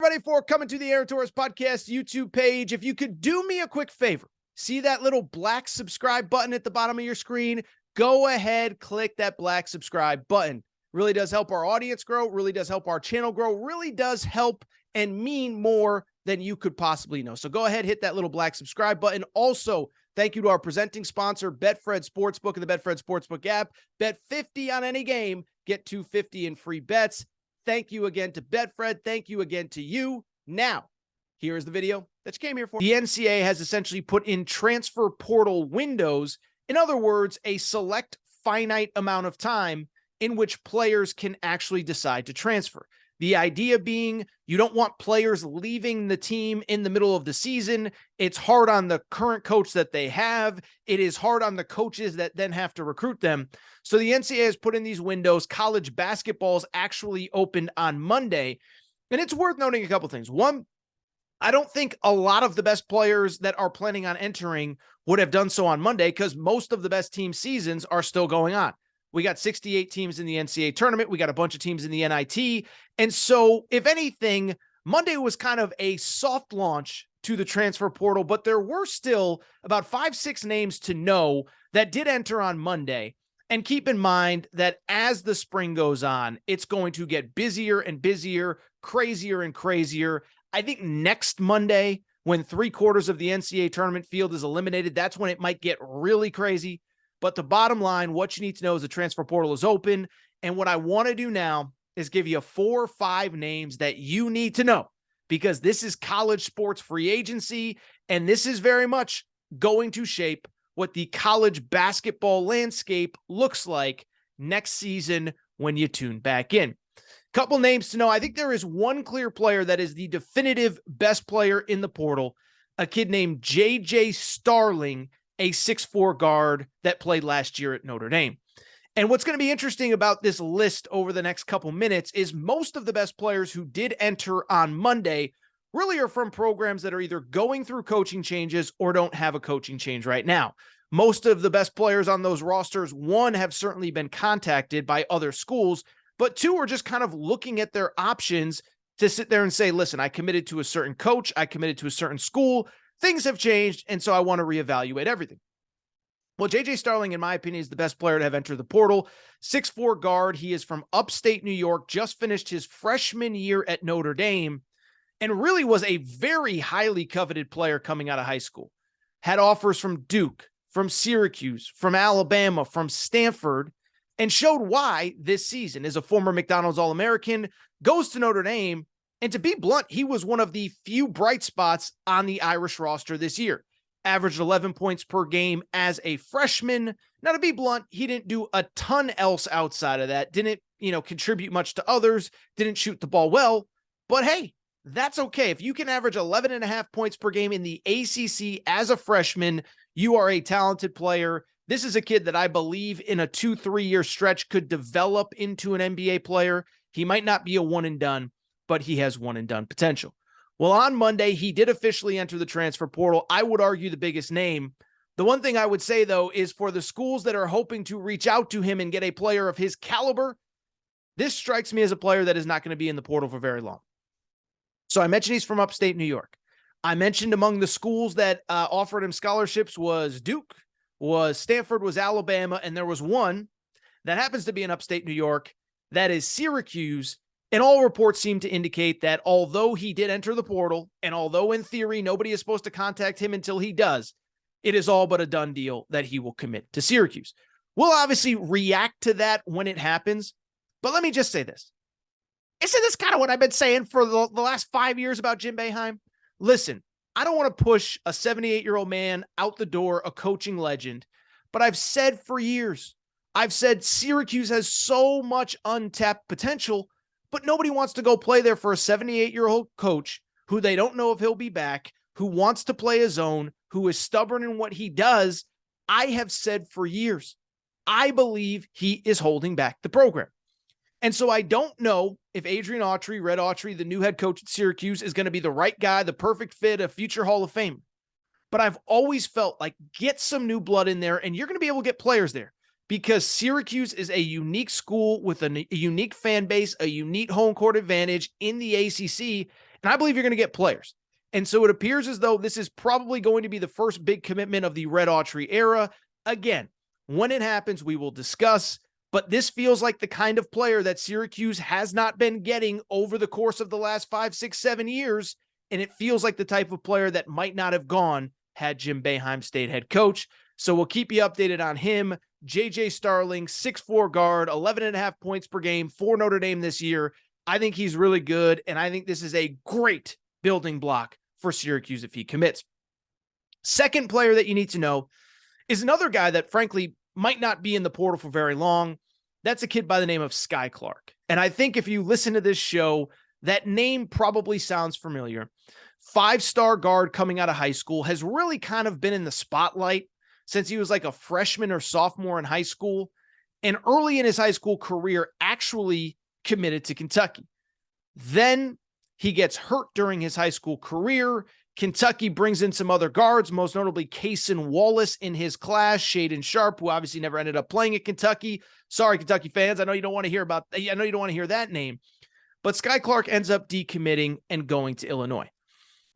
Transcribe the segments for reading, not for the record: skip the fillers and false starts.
everybody, for coming to the Aaron Torres Podcast YouTube page. If you could do me a quick favor, see that little black subscribe button at the bottom of your screen? Go ahead, click that black subscribe button. Really does help our audience grow, really does help our channel grow, really does help and mean more than you could possibly know. So go ahead, hit that little black subscribe button. Also, thank you to our presenting sponsor, Betfred Sportsbook and the Betfred Sportsbook app. Bet 50 on any game, get $250 in free bets. Thank you again to Betfred. Thank you again to you. Now, here is the video that you came here for. The NCAA has essentially put in transfer portal windows. In other words, a select finite amount of time in which players can actually decide to transfer. The idea being you don't want players leaving the team in the middle of the season. It's hard on the current coach that they have. It is hard on the coaches that then have to recruit them. So the NCAA has put in these windows. College basketball's actually opened on Monday. And it's worth noting a couple things. One, I don't think a lot of the best players that are planning on entering would have done so on Monday because most of the best team seasons are still going on. We got 68 teams in the NCAA tournament. We got a bunch of teams in the NIT. And so, if anything, Monday was kind of a soft launch to the transfer portal, but there were still about 5-6 names to know that did enter on Monday. And keep in mind that as the spring goes on, it's going to get busier and busier, crazier and crazier. I think next Monday, when 3/4 of the NCAA tournament field is eliminated, that's when it might get really crazy. But the bottom line, what you need to know is the transfer portal is open. And what I want to do now is give you 4 or 5 names that you need to know, because this is college sports free agency. And this is very much going to shape what the college basketball landscape looks like next season when you tune back in. Couple names to know. I think there is one clear player that is the definitive best player in the portal, a kid named J.J. Starling, a 6'4" guard that played last year at Notre Dame. And what's going to be interesting about this list over the next couple minutes is most of the best players who did enter on Monday really are from programs that are either going through coaching changes or don't have a coaching change right now. Most of the best players on those rosters, one, have certainly been contacted by other schools, but two are just kind of looking at their options to sit there and say, listen, I committed to a certain coach, I committed to a certain school, things have changed, and so I want to reevaluate everything. Well, J.J. Starling, in my opinion, is the best player to have entered the portal. 6'4" guard. He is from upstate New York, just finished his freshman year at Notre Dame, and really was a very highly coveted player coming out of high school. Had offers from Duke, from Syracuse, from Alabama, from Stanford, and showed why this season. Is a former McDonald's All-American, goes to Notre Dame, and to be blunt, he was one of the few bright spots on the Irish roster this year. Averaged 11 points per game as a freshman. Now, to be blunt, he didn't do a ton else outside of that. Didn't, contribute much to others. Didn't shoot the ball well. But hey, that's okay. If you can average 11.5 points per game in the ACC as a freshman, you are a talented player. This is a kid that I believe in a 2-3 year stretch could develop into an NBA player. He might not be a one and done, but he has one and done potential. Well, on Monday, he did officially enter the transfer portal. I would argue the biggest name. The one thing I would say, though, is for the schools that are hoping to reach out to him and get a player of his caliber, this strikes me as a player that is not going to be in the portal for very long. So I mentioned he's from upstate New York. I mentioned among the schools that offered him scholarships was Duke, was Stanford, was Alabama, and there was one that happens to be in upstate New York, that is Syracuse. And all reports seem to indicate that although he did enter the portal, and although in theory nobody is supposed to contact him until he does, it is all but a done deal that he will commit to Syracuse. We'll obviously react to that when it happens, but let me just say this. Isn't this kind of what I've been saying for the last 5 years about Jim Boeheim? Listen, I don't want to push a 78-year-old man out the door, a coaching legend, but I've said for years, I've said Syracuse has so much untapped potential, but nobody wants to go play there for a 78-year-old coach who they don't know if he'll be back, who wants to play his own, who is stubborn in what he does. I have said for years, I believe he is holding back the program. And so I don't know if Adrian Autry, Red Autry, the new head coach at Syracuse, is going to be the right guy, the perfect fit, a future Hall of Famer. But I've always felt like get some new blood in there and you're going to be able to get players there, because Syracuse is a unique school with a unique fan base, a unique home court advantage in the ACC. And I believe you're going to get players. And so it appears as though this is probably going to be the first big commitment of the Red Autry era. Again, when it happens, we will discuss, but this feels like the kind of player that Syracuse has not been getting over the course of the last 5, 6, 7 years. And it feels like the type of player that might not have gone had Jim Boeheim stayed head coach. So we'll keep you updated on him. JJ Starling, 6'4" guard, 11.5 points per game for Notre Dame this year. I think he's really good, and I think this is a great building block for Syracuse if he commits. Second player that you need to know is another guy that, frankly, might not be in the portal for very long. That's a kid by the name of Skyy Clark. And I think if you listen to this show, that name probably sounds familiar. 5-star guard coming out of high school, has really kind of been in the spotlight since he was like a freshman or sophomore in high school, and early in his high school career actually committed to Kentucky. Then he gets hurt during his high school career. Kentucky brings in some other guards, most notably Cason Wallace in his class, Shaedon Sharpe, who obviously never ended up playing at Kentucky. Sorry, Kentucky fans. I know you don't want to hear that name. But Skyy Clark ends up decommitting and going to Illinois.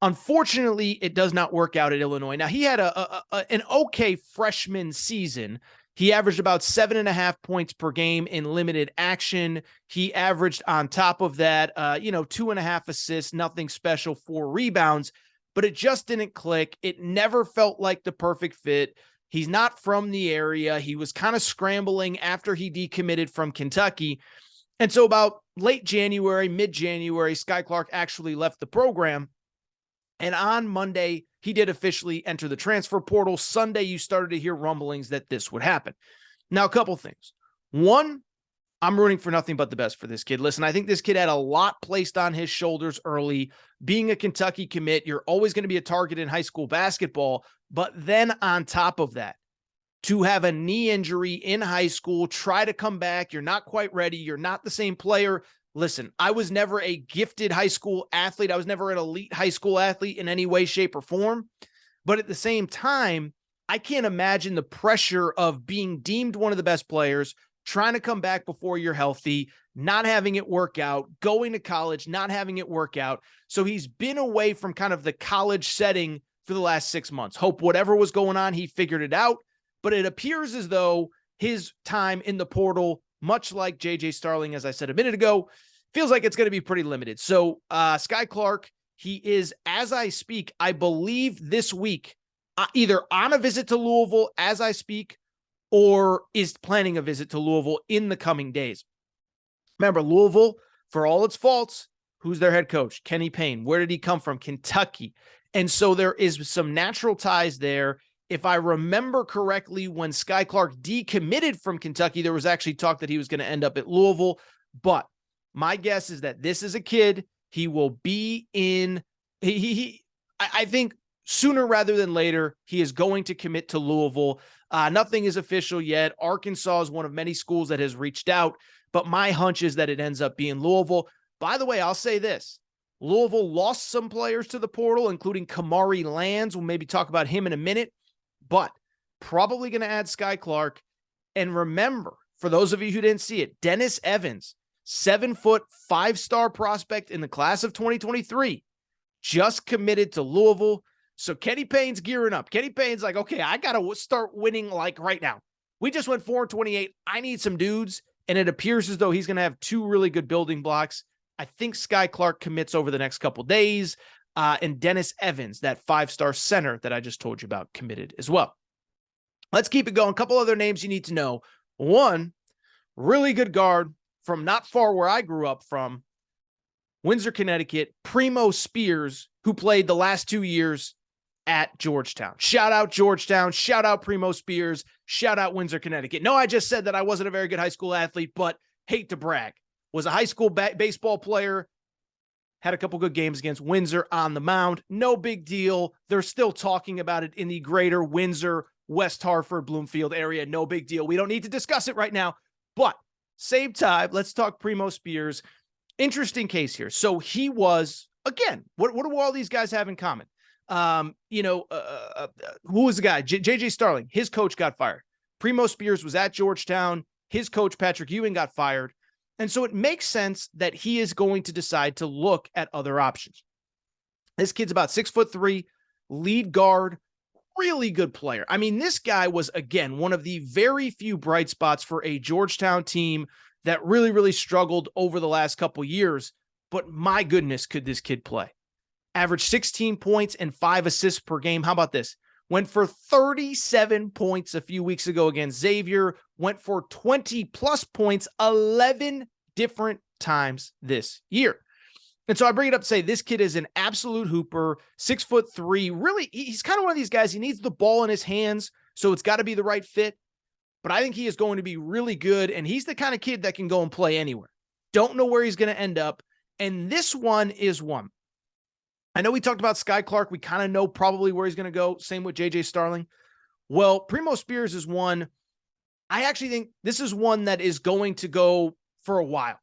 Unfortunately, it does not work out at Illinois. Now, he had an okay freshman season. He averaged about 7.5 points per game in limited action. He averaged on top of that, 2.5 assists, nothing special, 4 rebounds, but it just didn't click. It never felt like the perfect fit. He's not from the area. He was kind of scrambling after he decommitted from Kentucky. And so about late January, mid-January, Skyy Clark actually left the program. And on Monday, he did officially enter the transfer portal. Sunday, you started to hear rumblings that this would happen. Now, a couple things. One, I'm rooting for nothing but the best for this kid. Listen, I think this kid had a lot placed on his shoulders early. Being a Kentucky commit, you're always going to be a target in high school basketball. But then on top of that, to have a knee injury in high school, try to come back, you're not quite ready, you're not the same player. Listen, I was never a gifted high school athlete. I was never an elite high school athlete in any way, shape, or form. But at the same time, I can't imagine the pressure of being deemed one of the best players, trying to come back before you're healthy, not having it work out, going to college, not having it work out. So he's been away from kind of the college setting for the last 6 months. Hope whatever was going on, he figured it out. But it appears as though his time in the portal, much like JJ Starling, as I said a minute ago, feels like it's going to be pretty limited. So Skyy Clark, he is, as I speak, I believe this week, either on a visit to Louisville as I speak, or is planning a visit to Louisville in the coming days. Remember, Louisville, for all its faults, who's their head coach? Kenny Payne. Where did he come from? Kentucky. And so there is some natural ties there. If I remember correctly, when Skyy Clark decommitted from Kentucky, there was actually talk that he was going to end up at Louisville. But my guess is that this is a kid. He will be in, I think sooner rather than later, he is going to commit to Louisville. Nothing is official yet. Arkansas is one of many schools that has reached out, but my hunch is that it ends up being Louisville. By the way, I'll say this. Louisville lost some players to the portal, including Kamari Lands. We'll maybe talk about him in a minute, but probably going to add Skyy Clark. And remember, for those of you who didn't see it, Dennis Evans, 7-foot, 5-star prospect in the class of 2023, just committed to Louisville. So Kenny Payne's gearing up. Kenny Payne's like, okay, I got to start winning like right now. We just went 4-28. I need some dudes. And it appears as though he's going to have 2 really good building blocks. I think Skyy Clark commits over the next couple days. And Dennis Evans, that 5-star center that I just told you about, committed as well. Let's keep it going. A couple other names you need to know. One, really good guard from not far where I grew up from, Windsor, Connecticut, Primo Spears, who played the last 2 years at Georgetown. Shout out Georgetown. Shout out Primo Spears. Shout out Windsor, Connecticut. No, I just said that I wasn't a very good high school athlete, but hate to brag. Was a high school baseball player. Had a couple good games against Windsor on the mound. No big deal. They're still talking about it in the greater Windsor, West Hartford, Bloomfield area. No big deal. We don't need to discuss it right now. But same time, let's talk Primo Spears. Interesting case here. So he was, again, what do all these guys have in common? Who was the guy? JJ Starling. His coach got fired. Primo Spears was at Georgetown. His coach, Patrick Ewing, got fired. And so it makes sense that he is going to decide to look at other options. This kid's about 6'3", lead guard, really good player. I mean, this guy was, again, one of the very few bright spots for a Georgetown team that really, really struggled over the last couple years. But my goodness, could this kid play? Averaged 16 points and 5 assists per game. How about this? Went for 37 points a few weeks ago against Xavier. Went for 20-plus points 11 different times this year. And so I bring it up to say this kid is an absolute hooper, 6'3". Really, he's kind of one of these guys. He needs the ball in his hands, so it's got to be the right fit. But I think he is going to be really good, and he's the kind of kid that can go and play anywhere. Don't know where he's going to end up. And this one is one. I know we talked about Sky Clark. We kind of know probably where he's going to go. Same with J.J. Starling. Well, Primo Spears is one. I actually think this is one that is going to go for a while.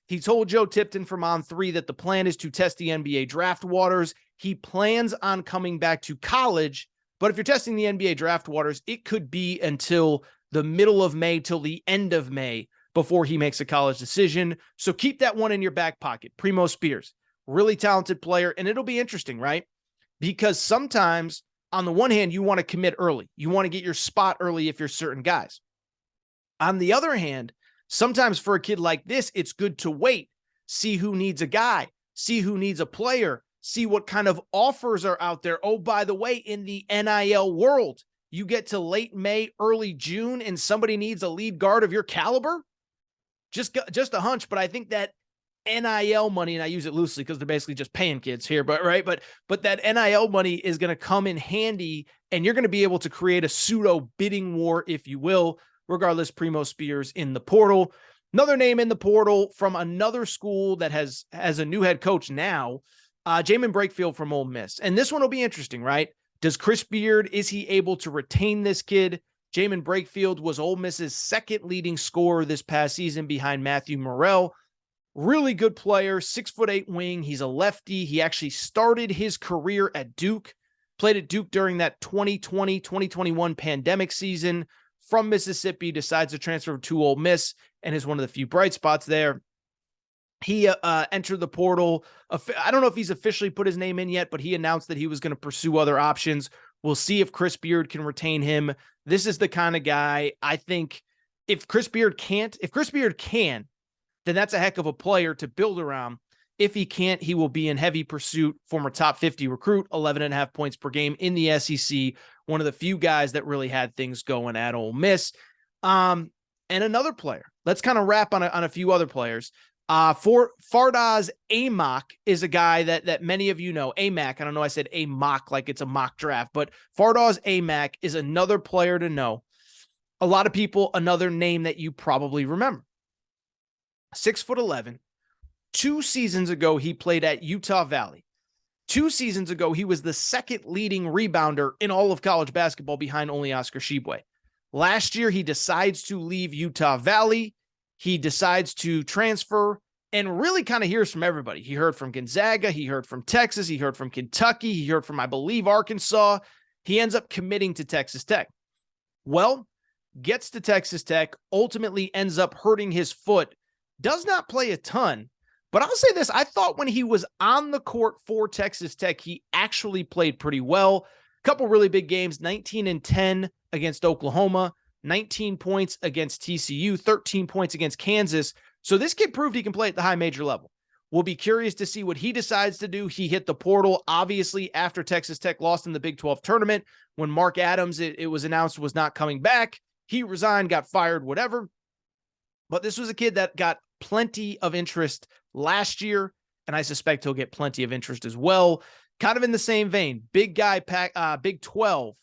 He told Joe Tipton from On3 that the plan is to test the NBA draft waters. He plans on coming back to college, but if you're testing the NBA draft waters, it could be until the middle of May, till the end of May, before he makes a college decision. So keep that one in your back pocket. Primo Spears, really talented player, and it'll be interesting, right? Because sometimes, on the one hand, you want to commit early. You want to get your spot early if you're certain guys. On the other hand, sometimes for a kid like this, it's good to wait, see who needs a guy, see who needs a player, see what kind of offers are out there. Oh, by the way, in the NIL world, you get to late May, early June, and somebody needs a lead guard of your caliber. Just a hunch, but I think that NIL money, and I use it loosely because they're basically just paying kids here, but right, but that NIL money is going to come in handy, and you're going to be able to create a pseudo bidding war, if you will. Regardless, Primo Spears in the portal. Another name in the portal from another school that has a new head coach now, Jamin Brakefield from Ole Miss. And this one will be interesting, right? Does Chris Beard, is he able to retain this kid? Jamin Brakefield was Ole Miss's second leading scorer this past season behind Matthew Morrell. Really good player, 6'8" wing. He's a lefty. He actually started his career at Duke, played at Duke during that 2020-2021 pandemic season. From Mississippi, decides to transfer to Ole Miss and is one of the few bright spots there. He entered the portal. I don't know if he's officially put his name in yet, but he announced that he was going to pursue other options. We'll see if Chris Beard can retain him. This is the kind of guy, I think, if Chris Beard can, then that's a heck of a player to build around. If he can't, he will be in heavy pursuit. Former top 50 recruit, 11.5 points per game in the SEC. One of the few guys that really had things going at Ole Miss. And another player. Let's kind of wrap on a few other players. For Fardaws Aimaq is a guy that many of you know. Aimaq, I don't know, I said Aimaq like it's a mock draft, but Fardaws Aimaq is another player to know. A lot of people, another name that you probably remember. 6'11". 2 seasons ago, he played at Utah Valley. 2 seasons ago, he was the second leading rebounder in all of college basketball behind only Oscar Tshiebwe. Last year, he decides to leave Utah Valley. He decides to transfer and really kind of hears from everybody. He heard from Gonzaga. He heard from Texas. He heard from Kentucky. He heard from, I believe, Arkansas. He ends up committing to Texas Tech. Well, gets to Texas Tech, ultimately ends up hurting his foot, does not play a ton. But I'll say this, I thought when he was on the court for Texas Tech, he actually played pretty well. A couple really big games, 19-10 against Oklahoma, 19 points against TCU, 13 points against Kansas. So this kid proved he can play at the high major level. We'll be curious to see what he decides to do. He hit the portal, obviously, after Texas Tech lost in the Big 12 tournament. When Mark Adams, it was announced, was not coming back. He resigned, got fired, whatever. But this was a kid that got plenty of interest last year, and I suspect he'll get plenty of interest as well. Kind of in the same vein, big guy, Big 12.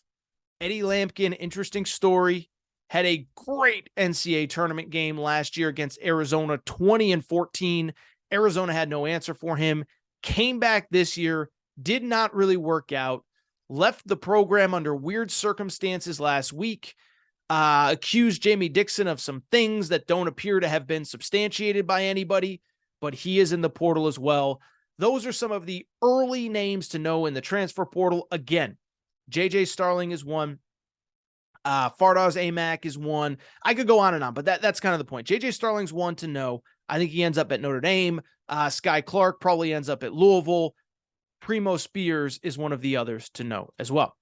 Eddie Lampkin, interesting story. Had a great NCAA tournament game last year against Arizona, 20-14. Arizona had no answer for him. Came back this year, did not really work out. Left the program under weird circumstances last week. Accused Jamie Dixon of some things that don't appear to have been substantiated by anybody, but he is in the portal as well. Those are some of the early names to know in the transfer portal. Again, J.J. Starling is one. Fardaws Aimaq is one. I could go on and on, but that's kind of the point. J.J. Starling's one to know. I think he ends up at Notre Dame. Sky Clark probably ends up at Louisville. Primo Spears is one of the others to know as well.